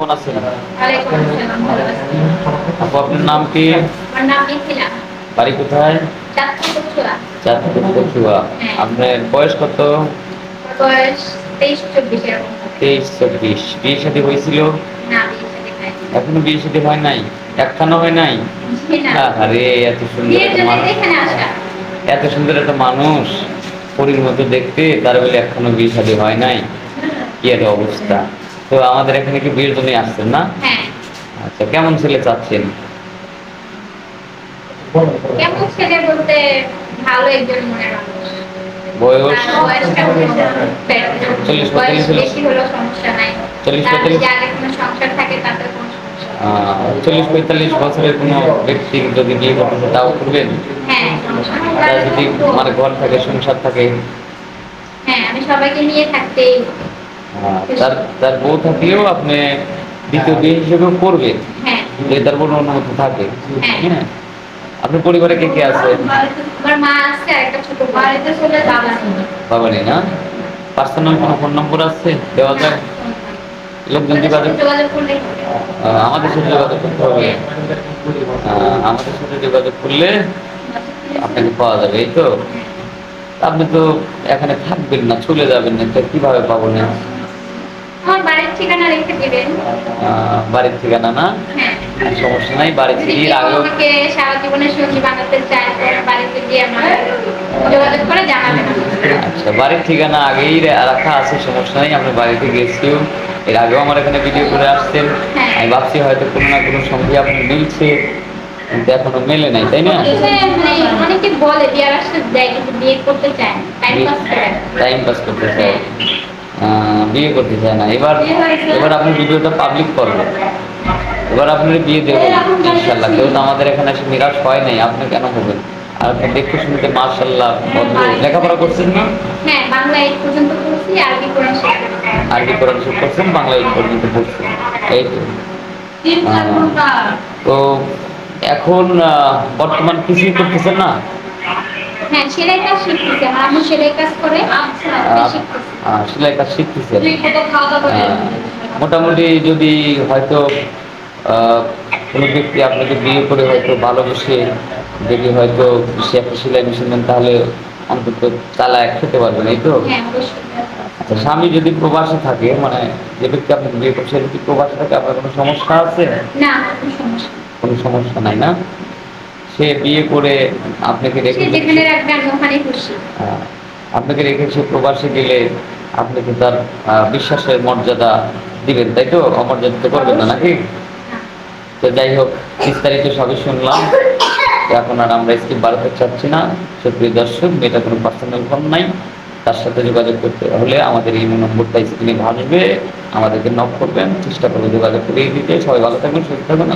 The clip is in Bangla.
কেমন আছেন? ওয়ালাইকুম আসসালাম, ভালো আছি। আপু, আপনার নাম কি? আমার নাম মিথিলা। বাড়ি কোথায়? চাঁদপুর কচুয়া। চাঁদপুর কচুয়া। হ্যাঁ। আপনার বয়স কত? আমার বয়স 23-24 এরকম হবে। 23-24। বিয়ে শাদী হয়েছিল? না, বিয়ে শাদী হয়নি। এখনো বিয়ে শাদী হয় নাই? একখানো হয় নাই? জি না। আরে, এত সুন্দর বিয়ের একটা জন্য মানুষ, এখানে আসা। এত সুন্দর একটা মানুষ, পরীর মতো দেখতে, তার বলে এখনো বিয়ে শাদী হয় নাই? কি একটা অবস্থা! তো আমাদের এখানে কি বিয়ের জন্যই আসছেন না? হ্যাঁ। আচ্ছা, কেমন ছেলে চাচ্ছেন? কেমন ছেলে বলতে, ভালো একজন মনের মানুষ। বয়স? তার বয়সটা বয়স 40-45 হলো? বেশি হলেও সমস্যা নাই। তার 40-45? যদি আগে কোনো সংসার থাকে তাতে কোনো সমস্যা নেই। 40-45 বছরের কোনো ব্যক্তি যদি বিয়ে করতে তাও করবেন? হ্যাঁ, সমস্যা নেই। তার যদি মানে ঘর থাকে, সংসার থাকে? হ্যাঁ, আমি সবাইকে নিয়ে থাকতেই তার তার বউ থাকলেও আপনি দ্বিতীয় বিয়ে হিসেবেও করবেন, হ্যাঁ। যদি তার কোনো অনুমতি থাকে। হ্যাঁ। হ্যাঁ। আপনার পরিবারে কে কে আছে? আমার মা আছে আর একটা ছোট বোন। বাবা নেই। বাবা নেই না? পার্সোনাল কোনো ফোন নম্বর আছে দেওয়া না, যায়? লোকজন ওদের সাথে যোগাযোগ, যোগাযোগ করলেই হবে। আমাদের সাথে যোগাযোগ করতে হবে। আমাদের সাথে যোগাযোগ করলে আপনাকে পাওয়া যাবে, এই তো? আপনি তো এখানে থাকবেন না, চলে যাবেন না, তো কিভাবে পাবো না? আমার বাড়ির ঠিকানা রেখে দিবেন। বাড়ির ঠিকানা না? হ্যাঁ। সমস্যা নাই, বাড়ি যদি থেকে কেউ আগেও। আমাকে সারা জীবনের সঙ্গী বানাতে চায়, তাহলে বাড়িতে গিয়ে আমার যোগাযোগ করে জানাবেন। আচ্ছা, বাড়ির ঠিকানা আগেই রাখা আছে, সমস্যা নেই। আপনি বাড়িতে গেছিও, এর আগেও আমার এখানে ভিডিও করে আসছেন। হ্যাঁ। আমি ভাবছি হয়তো কোনো না কোনো সঙ্গে আপনার মিলছে, কিন্তু এখনো মেলে নাই, তাই না? মানে অনেকে বলে বিয়ের আসতে যায় কিন্তু বিয়ে করতে চায় না, টাইম পাস করে। টাইম পাস করতে চাই, বিয়ে করতে চায় না। এবার এবার আপনি ভিডিওটা পাবলিক করবেন, এবার আপনার বিয়ে দেবো ইনশাল্লাহ। কেউ তো আমাদের এখানে এসে নিরাশ হয় নাই, আপনি কেন হবেন? আর আপনি দেখতে শুনতে মাশাল্লাহ ভদ্র। লেখাপড়া করছেন না? হ্যাঁ, বাংলা 8 পর্যন্ত পড়ছি, আরবি কোরআন শিখছি। আরবি কোরআন শরীফ করছেন, বাংলা 8 পর্যন্ত পড়ছেন, এই তো। তো এখন বর্তমান কিছুই করতেছেন না? হ্যাঁ, সেলাই কাজ শিখতেছি। আমার আম্মু সেলাই কাজ করে। আমি শিখতেছি। সেলাই কাজ শিখতেছেন। মোটামুটি যদি হয়তো কোনো ব্যক্তি আপনাকে বিয়ে করে হয়তো ভালোবেসে, যদি হয়তো সে একটা সেলাই মেশিন দেন, তাহলে অন্তত চালায় খেতে পারবেন, এই তো? হ্যাঁ, অবশ্যই। আচ্ছা, স্বামী যদি প্রবাসে থাকে, মানে যে ব্যক্তি আপনাকে বিয়ে করছে সে যদি প্রবাসে থাকে, আপনার কোনো সমস্যা আছে? না, কোনো সমস্যা নেই। কোনো সমস্যা নাই না? সে বিয়ে করে আপনাকে রেখে সে যেখানে রাখবে আমি ওখানেই খুশি। আপনাকে রেখে সে প্রবাসে গেলে আপনি তো তার বিশ্বাসের মর্যাদা দিবেন, তাই তো? অমর্যাদা তো করবেন না, নাকি? তো যাই হোক, বিস্তারিত সবই শুনলাম। এখন আর আমরা স্কিপ বাড়াতে চাচ্ছি না। সুপ্রিয় দর্শক, মেয়েটা কোনো পার্সোনাল ফোন নাই, তার সাথে যোগাযোগ করতে হলে আমাদের এই নম্বরটা স্ক্রিনে ভাসবে, আমাদেরকে নক করবেন, চেষ্টা করবো যোগাযোগ করিয়ে দিতে। সবাই ভালো থাকবেন, সুস্থ থাকবেন।